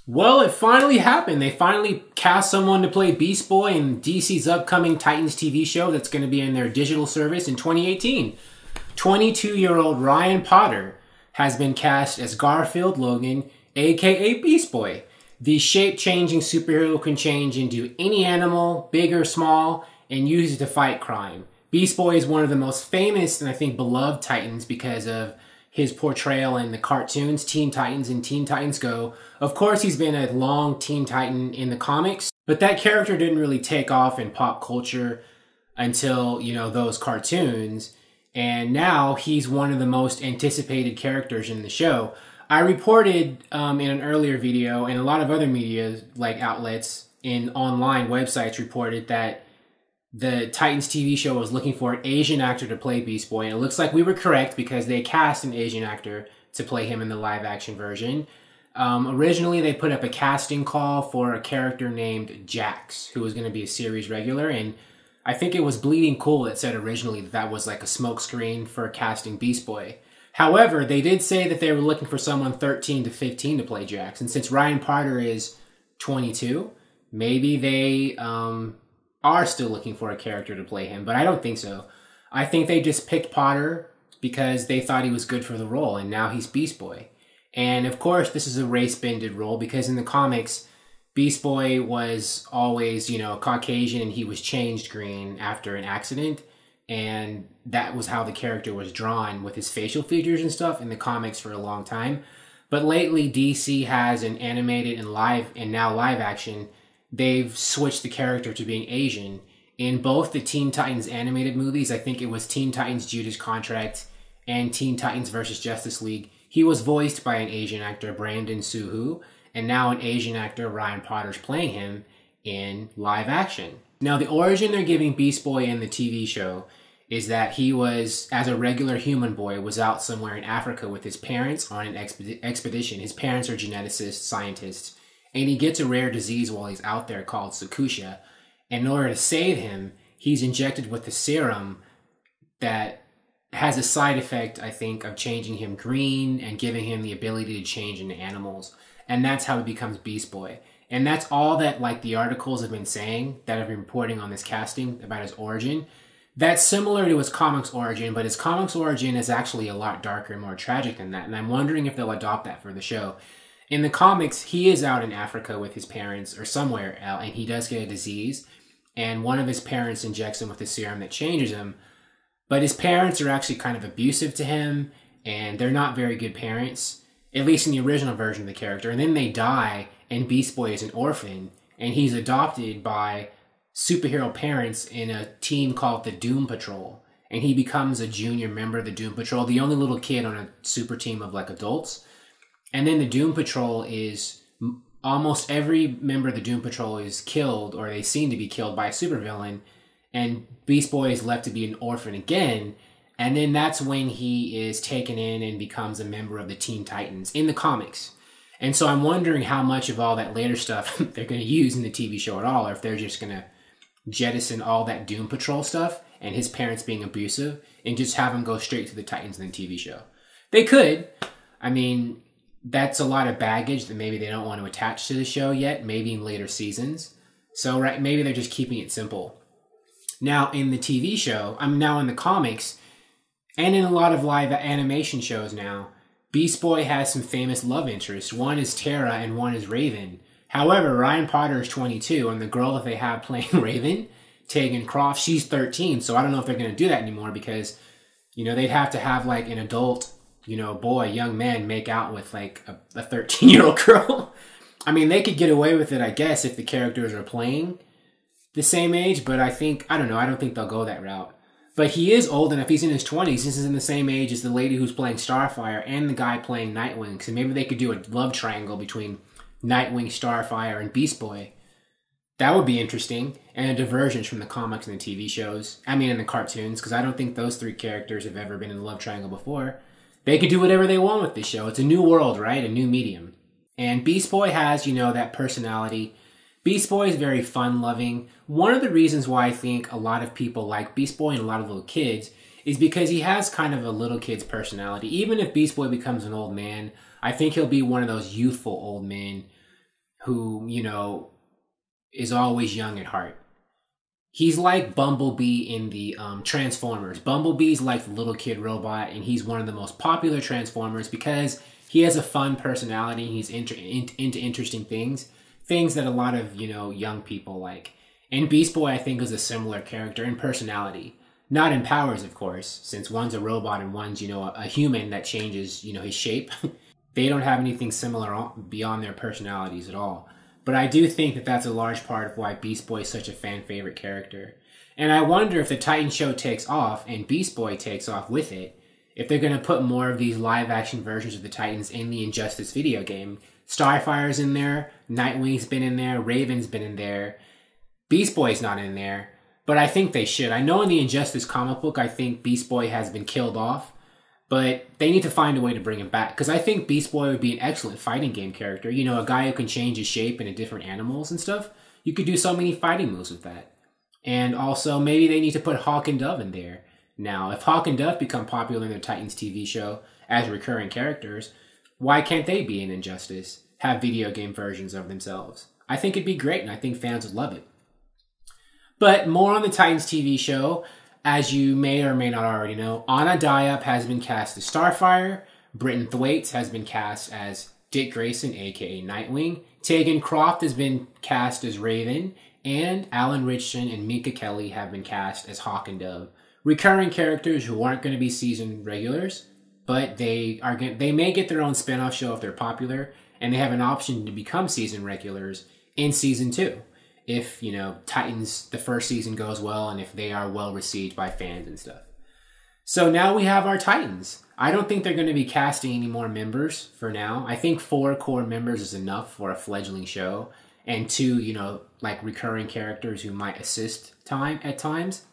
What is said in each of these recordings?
Well, it finally happened. They finally cast someone to play Beast Boy in DC's upcoming Titans TV show that's going to be in their digital service in 2018. 22-year-old Ryan Potter has been cast as Garfield Logan, aka Beast Boy. The shape-changing superhero can change into any animal, big or small, and use it to fight crime. Beast Boy is one of the most famous and I think beloved Titans because of his portrayal in the cartoons Teen Titans and Teen Titans Go. Of course, he's been a long Teen Titan in the comics, but that character didn't really take off in pop culture until, those cartoons. And now he's one of the most anticipated characters in the show. I reported in an earlier video, and a lot of other media like outlets in online websites reported that the Titans TV show was looking for an Asian actor to play Beast Boy, and it looks like we were correct because they cast an Asian actor to play him in the live-action version. Originally, they put up a casting call for a character named Jax, who was going to be a series regular, and I think it was Bleeding Cool that said originally that was like a smokescreen for casting Beast Boy. However, they did say that they were looking for someone 13 to 15 to play Jax, and since Ryan Potter is 22, maybe they are still looking for a character to play him, but I don't think so. I think they just picked Potter because they thought he was good for the role, and now he's Beast Boy. And of course, this is a race-bended role because in the comics, Beast Boy was always, Caucasian, and he was changed green after an accident, and that was how the character was drawn with his facial features and stuff in the comics for a long time. But lately, DC has an animated and now live action. They've switched the character to being Asian. In both the Teen Titans animated movies, I think it was Teen Titans Judas Contract and Teen Titans vs. Justice League, he was voiced by an Asian actor, Brandon Suhu, and now an Asian actor, Ryan Potter's playing him in live action. Now, the origin they're giving Beast Boy in the TV show is that he was, as a regular human boy, was out somewhere in Africa with his parents on an expedition. His parents are geneticists, scientists, and he gets a rare disease while he's out there called Sakusha. In order to save him, he's injected with a serum that has a side effect, I think, of changing him green and giving him the ability to change into animals. And that's how he becomes Beast Boy. And that's all that, the articles have been saying that have been reporting on this casting about his origin. That's similar to his comics origin, but his comics origin is actually a lot darker and more tragic than that. And I'm wondering if they'll adopt that for the show. In the comics, he is out in Africa with his parents or somewhere else, and he does get a disease. And one of his parents injects him with a serum that changes him. But his parents are actually kind of abusive to him, and they're not very good parents, at least in the original version of the character. And then they die, and Beast Boy is an orphan, and he's adopted by superhero parents in a team called the Doom Patrol. And he becomes a junior member of the Doom Patrol, the only little kid on a super team of adults. And then the Doom Patrol is, almost every member of the Doom Patrol is killed, or they seem to be killed by a supervillain, and Beast Boy is left to be an orphan again, and then that's when he is taken in and becomes a member of the Teen Titans in the comics. And so I'm wondering how much of all that later stuff they're going to use in the TV show at all, or if they're just going to jettison all that Doom Patrol stuff and his parents being abusive and just have him go straight to the Titans in the TV show. They could. I mean, that's a lot of baggage that maybe they don't want to attach to the show yet, maybe in later seasons. So maybe they're just keeping it simple. Now, in the TV show, now in the comics, and in a lot of live animation shows now, Beast Boy has some famous love interests. One is Tara and one is Raven. However, Ryan Potter is 22, and the girl that they have playing Raven, Tegan Croft, she's 13. So I don't know if they're going to do that anymore because, they'd have to have an adult, boy, young man make out with a 13-year-old girl. I mean, they could get away with it, I guess, if the characters are playing the same age, but I don't think they'll go that route. But he is old enough, he's in his 20s, this is in the same age as the lady who's playing Starfire and the guy playing Nightwing, so maybe they could do a love triangle between Nightwing, Starfire, and Beast Boy. That would be interesting, and a divergence from the comics and the TV shows, and the cartoons, because I don't think those three characters have ever been in a love triangle before. They could do whatever they want with this show. It's a new world, right? A new medium. And Beast Boy has, that personality. Beast Boy is very fun-loving. One of the reasons why I think a lot of people like Beast Boy and a lot of little kids is because he has kind of a little kid's personality. Even if Beast Boy becomes an old man, I think he'll be one of those youthful old men. who, you know, is always young at heart. He's like Bumblebee in the Transformers. Bumblebee's like the little kid robot, and he's one of the most popular Transformers because he has a fun personality. He's into interesting things that a lot of, you know, young people like. And Beast Boy, I think, is a similar character in personality. Not in powers, of course, since one's a robot and one's, you know, a human that changes, you know, his shape. They don't have anything similar beyond their personalities at all. But I do think that that's a large part of why Beast Boy is such a fan favorite character. And I wonder if the Titan show takes off and Beast Boy takes off with it, if they're going to put more of these live action versions of the Titans in the Injustice video game. Starfire's in there, Nightwing's been in there, Raven's been in there, Beast Boy's not in there, but I think they should. I know in the Injustice comic book, I think Beast Boy has been killed off, but they need to find a way to bring him back. Because I think Beast Boy would be an excellent fighting game character. You know, a guy who can change his shape into different animals and stuff. You could do so many fighting moves with that. And also, maybe they need to put Hawk and Dove in there. Now, if Hawk and Dove become popular in the Titans TV show as recurring characters, why can't they be in Injustice? Have video game versions of themselves? I think it'd be great, and I think fans would love it. But more on the Titans TV show. As you may or may not already know, Anna Diop has been cast as Starfire, Britton Thwaites has been cast as Dick Grayson, aka Nightwing, Tegan Croft has been cast as Raven, and Alan Ritchson and Minka Kelly have been cast as Hawk and Dove. Recurring characters who aren't going to be season regulars, but they may get their own spinoff show if they're popular, and they have an option to become season regulars in season 2. If, you know, Titans, the first season goes well and if they are well received by fans and stuff. So now we have our Titans. I don't think they're going to be casting any more members for now. I think 4 core members is enough for a fledgling show. And 2, you know, like recurring characters who might assist at times.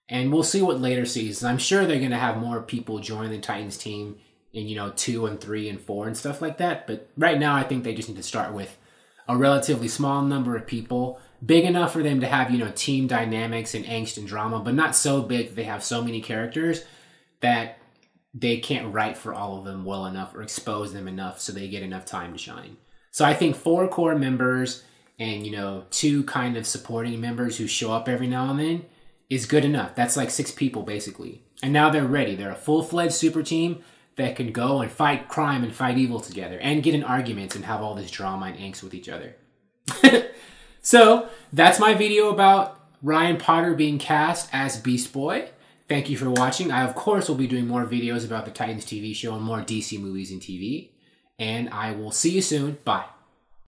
And we'll see what later seasons. I'm sure they're going to have more people join the Titans team in, you know, 2 and 3 and 4 and stuff like that. But right now I think they just need to start with a relatively small number of people, big enough for them to have, you know, team dynamics and angst and drama, but not so big that they have so many characters that they can't write for all of them well enough or expose them enough so they get enough time to shine. So I think 4 core members and, you know, 2 kind of supporting members who show up every now and then is good enough. That's like 6 people, basically. And now they're ready. They're a full-fledged super team that can go and fight crime and fight evil together and get in arguments and have all this drama and angst with each other. So, that's my video about Ryan Potter being cast as Beast Boy. Thank you for watching. I, of course, will be doing more videos about the Titans TV show and more DC movies and TV. And I will see you soon. Bye.